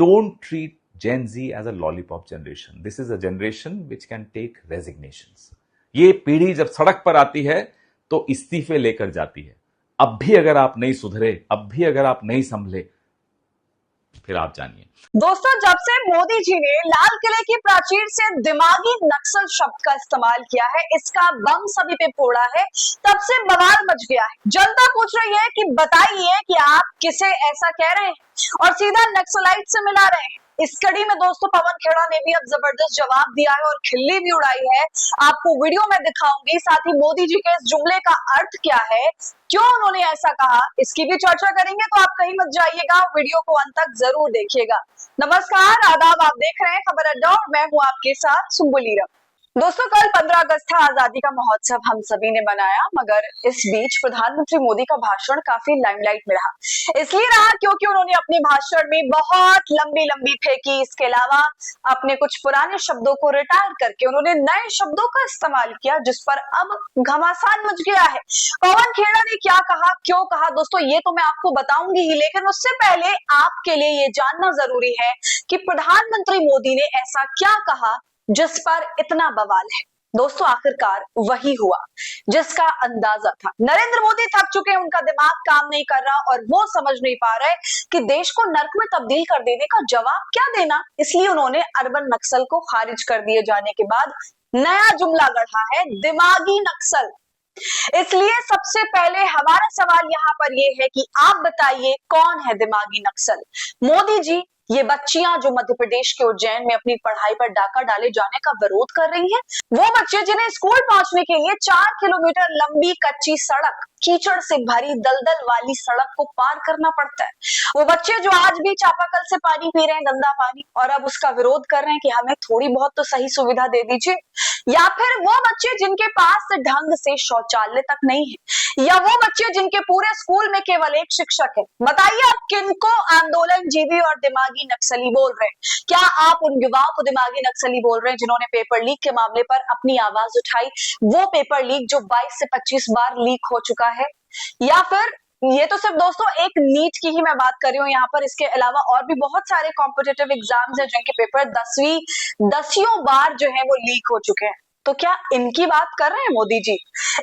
don't treat Gen Z as a lollipop generation. This is a generation which can take resignations. ये पीढ़ी जब सड़क पर आती है तो इस्तीफे लेकर जाती है। अब भी अगर आप नहीं सुधरे, अब भी अगर आप नहीं संभले, फिर आप जानिए। दोस्तों, जब से मोदी जी ने लाल किले की प्राचीर से दिमागी नक्सल शब्द का इस्तेमाल किया है, इसका बम सभी पे फोड़ा है, तब से बवाल मच गया है। जनता पूछ रही है कि बताइए कि आप किसे ऐसा कह रहे हैं और सीधा नक्सलाइट से मिला रहे हैं। इस कड़ी में दोस्तों पवन खेड़ा ने भी अब जबरदस्त जवाब दिया है और खिल्ली भी उड़ाई है। आपको वीडियो में दिखाऊंगी, साथ ही मोदी जी के इस जुमले का अर्थ क्या है, क्यों उन्होंने ऐसा कहा, इसकी भी चर्चा करेंगे। तो आप कहीं मत जाइएगा, वीडियो को अंत तक जरूर देखिएगा। नमस्कार, आदाब, आप देख रहे हैं खबर अड्डा और मैं हूं आपके साथ सुम्बुलीरा। दोस्तों, कल 15 अगस्त था, आजादी का महोत्सव हम सभी ने मनाया, मगर इस बीच प्रधानमंत्री मोदी का भाषण काफी लाइमलाइट में रहा। इसलिए रहा क्योंकि उन्होंने अपने भाषण में बहुत लंबी लंबी फेंकी। इसके अलावा अपने कुछ पुराने शब्दों को रिटायर करके उन्होंने नए शब्दों का इस्तेमाल किया, जिस पर अब घमासान मच गया है। पवन खेड़ा ने क्या कहा, क्यों कहा, दोस्तों ये तो मैं आपको बताऊंगी ही, लेकिन उससे पहले आपके लिए ये जानना जरूरी है कि प्रधानमंत्री मोदी ने ऐसा क्या कहा जिस पर इतना बवाल है। दोस्तों, आखिरकार वही हुआ जिसका अंदाजा था। नरेंद्र मोदी थक चुके हैं, उनका दिमाग काम नहीं कर रहा और वो समझ नहीं पा रहे कि देश को नर्क में तब्दील कर देने का जवाब क्या देना। इसलिए उन्होंने अर्बन नक्सल को खारिज कर दिए जाने के बाद नया जुमला गढ़ा है, दिमागी नक्सल। इसलिए सबसे पहले हमारा सवाल यहाँ पर यह है कि आप बताइए कौन है दिमागी नक्सल। मोदी जी, ये बच्चियां जो मध्य प्रदेश के उज्जैन में अपनी पढ़ाई पर डाका डाले जाने का विरोध कर रही हैं, वो बच्चे जिन्हें स्कूल पहुंचने के लिए 4 किलोमीटर लंबी कच्ची सड़क, कीचड़ से भरी दलदल वाली सड़क को पार करना पड़ता है, वो बच्चे जो आज भी चापाकल से पानी पी रहे हैं, गंदा पानी, और अब उसका विरोध कर रहे हैं कि हमें थोड़ी बहुत तो सही सुविधा दे दीजिए। या फिर वो बच्चे जिनके पास ढंग से शौचालय तक नहीं है, या वो बच्चे जिनके पूरे स्कूल में केवल एक शिक्षक है। बताइए आप किनको आंदोलन जीवी और दिमागी नक्सली बोल रहे हैं? क्या आप उन युवाओं को दिमागी नक्सली बोल रहे हैं जिन्होंने पेपर लीक के मामले पर अपनी आवाज उठाई, वो पेपर लीक जो 22 से 25 बार लीक हो चुका है? या फिर ये तो सिर्फ दोस्तों एक नीट की ही मैं बात कर रही हूँ यहाँ पर, इसके अलावा और भी बहुत सारे कॉम्पिटिटिव एग्जाम्स हैं जिनके पेपर 10वीं बार जो है वो लीक हो चुके हैं। तो क्या इनकी बात कर रहे हैं मोदी जी?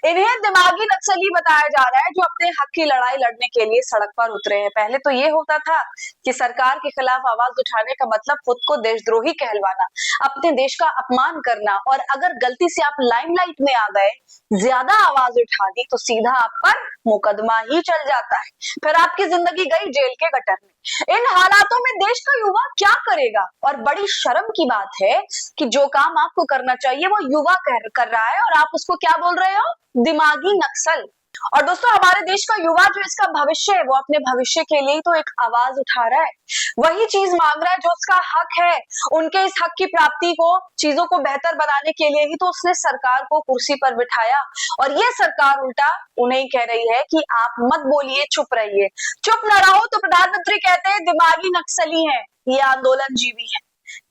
इन्हें दिमागी नक्सली बताया जा रहा है जो अपने हक की लड़ाई लड़ने के लिए सड़क पर उतरे हैं। पहले तो ये होता था कि सरकार के खिलाफ आवाज उठाने का मतलब खुद को देशद्रोही कहलवाना, अपने देश का अपमान करना, और अगर गलती से आप लाइमलाइट में आ गए, ज्यादा आवाज उठा दी, तो सीधा आप पर मुकदमा ही चल जाता है, फिर आपकी जिंदगी गई जेल के गटर में। इन हालातों में देश का युवा क्या करेगा? और बड़ी शर्म की बात है कि जो काम आपको करना चाहिए वो युवा कर रहा है और आप उसको क्या बोल रहे हो? दिमागी नक्सल। और दोस्तों, हमारे देश का युवा जो इसका भविष्य है, वो अपने भविष्य के लिए तो एक आवाज उठा रहा है, वही चीज मांग रहा है जो उसका हक है। उनके इस हक की प्राप्ति को, चीजों को बेहतर बनाने के लिए ही तो उसने सरकार को कुर्सी पर बिठाया, और ये सरकार उल्टा उन्हें कह रही है कि आप मत बोलिए, चुप रहिए। चुप न रहो तो प्रधानमंत्री कहते हैं दिमागी नक्सली है, ये आंदोलन जीवी है।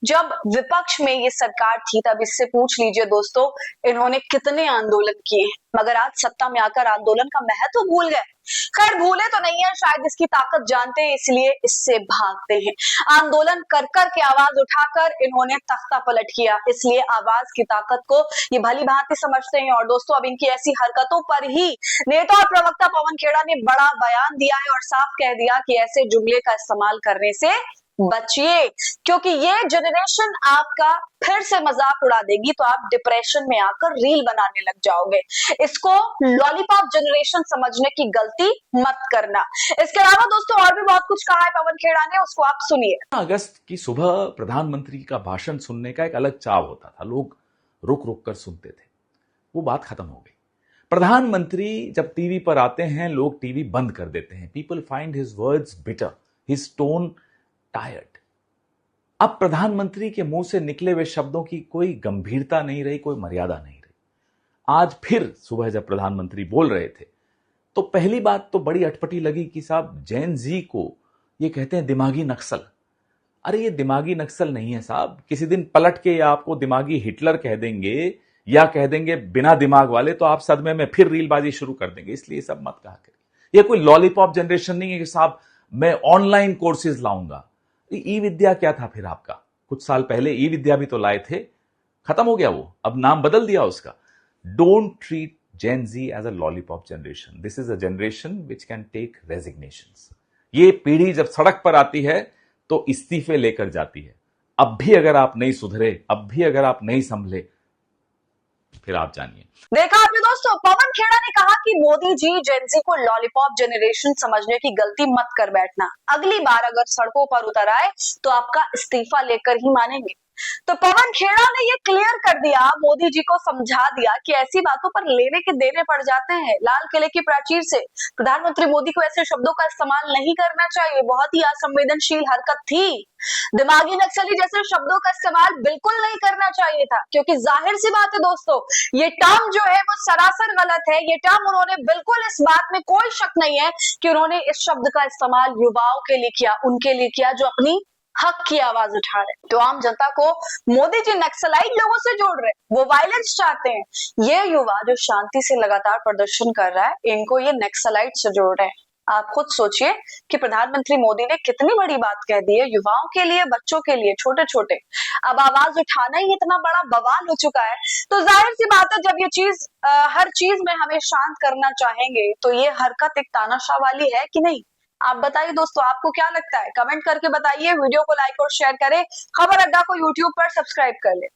जब विपक्ष में ये सरकार थी तब इससे पूछ लीजिए दोस्तों, इन्होंने कितने आंदोलन किए हैं, मगर आज सत्ता में आकर आंदोलन का महत्व भूल गए। खैर, भूले तो नहीं है, शायद इसकी ताकत जानते हैं, इसलिए इससे भागते हैं। आंदोलन कर कर के आवाज उठाकर इन्होंने तख्ता पलट किया, इसलिए आवाज की ताकत को ये भली भांति समझते हैं। और दोस्तों, अब इनकी ऐसी हरकतों पर ही नेता और प्रवक्ता पवन खेड़ा ने बड़ा बयान दिया है और साफ कह दिया कि ऐसे जुमले का इस्तेमाल करने से बचिए, क्योंकि ये जनरेशन आपका फिर से मजाक उड़ा देगी, तो आप डिप्रेशन में आकर रील बनाने लग जाओगे। इसको लॉलीपॉप जनरेशन समझने की गलती मत करना। इसके अलावा दोस्तों और भी बहुत कुछ कहा है पवन खेड़ा ने, उसको आप सुनिए। अगस्त की सुबह प्रधानमंत्री का भाषण सुनने का एक अलग चाव होता था, लोग रुक रुक कर सुनते थे। वो बात खत्म हो गई। प्रधानमंत्री जब टीवी पर आते हैं, लोग टीवी बंद कर देते हैं। People find his words bitter, his tone tired. अब प्रधानमंत्री के मुंह से निकले हुए शब्दों की कोई गंभीरता नहीं रही, कोई मर्यादा नहीं रही। आज फिर सुबह जब प्रधानमंत्री बोल रहे थे तो पहली बात तो बड़ी अटपटी लगी कि साहब जेन जी को ये कहते हैं दिमागी नक्सल। अरे ये दिमागी नक्सल नहीं है साहब, किसी दिन पलट के आपको दिमागी हिटलर कह देंगे या कह देंगे बिना दिमाग वाले, तो आप सदमे में फिर रीलबाजी शुरू कर देंगे। इसलिए सब मत कहा करिए। ये कोई लॉलीपॉप जनरेशन नहीं है कि साहब मैं ऑनलाइन कोर्सेज लाऊंगा, ई विद्या क्या था फिर आपका? कुछ साल पहले ई विद्या भी तो लाए थे, खत्म हो गया वो, अब नाम बदल दिया उसका। Don't treat Gen Z as a lollipop generation, this is a generation which can take resignations. ये पीढ़ी जब सड़क पर आती है तो इस्तीफे लेकर जाती है। अब भी अगर आप नहीं सुधरे, अब भी अगर आप नहीं संभले, फिर आप जानिए। देखा आपने दोस्तों, पवन खेड़ा ने कहा कि मोदी जी जेनजी को लॉलीपॉप जनरेशन समझने की गलती मत कर बैठना, अगली बार अगर सड़कों पर उतर आए तो आपका इस्तीफा लेकर ही मानेंगे। तो पवन खेड़ा ने ये क्लियर कर दिया, मोदी जी को समझा दिया कि ऐसी बातों पर लेने के देने पड़ जाते हैं। लाल किले की प्राचीर से प्रधानमंत्री मोदी को ऐसे शब्दों का इस्तेमाल नहीं करना चाहिए, बहुत ही असंवेदनशील हरकत थी। दिमागी नक्सली जैसे शब्दों का इस्तेमाल बिल्कुल नहीं करना चाहिए था, क्योंकि जाहिर सी बात है दोस्तों, ये टर्म जो है वो सरासर गलत है। ये टर्म उन्होंने बिल्कुल, इस बात में कोई शक नहीं है कि उन्होंने इस शब्द का इस्तेमाल युवाओं के लिए किया, उनके लिए किया जो अपनी हक की आवाज उठा रहे। तो आम जनता को मोदी जी नक्सलाइट लोगों से जोड़ रहे, वो वायलेंस चाहते हैं। ये युवा जो शांति से लगातार प्रदर्शन कर रहा है, इनको ये नक्सलाइट से जोड़ रहे हैं। आप खुद सोचिए कि प्रधानमंत्री मोदी ने कितनी बड़ी बात कह दी है, युवाओं के लिए, बच्चों के लिए, छोटे छोटे। अब आवाज उठाना ही इतना बड़ा बवाल हो चुका है, तो जाहिर सी बात है जब ये चीज हर चीज में हमें शांत करना चाहेंगे, तो ये हरकत एक तानाशाह वाली है कि नहीं? आप बताइए दोस्तों, आपको क्या लगता है? कमेंट करके बताइए, वीडियो को लाइक और शेयर करें, खबर अड्डा को यूट्यूब पर सब्सक्राइब कर ले।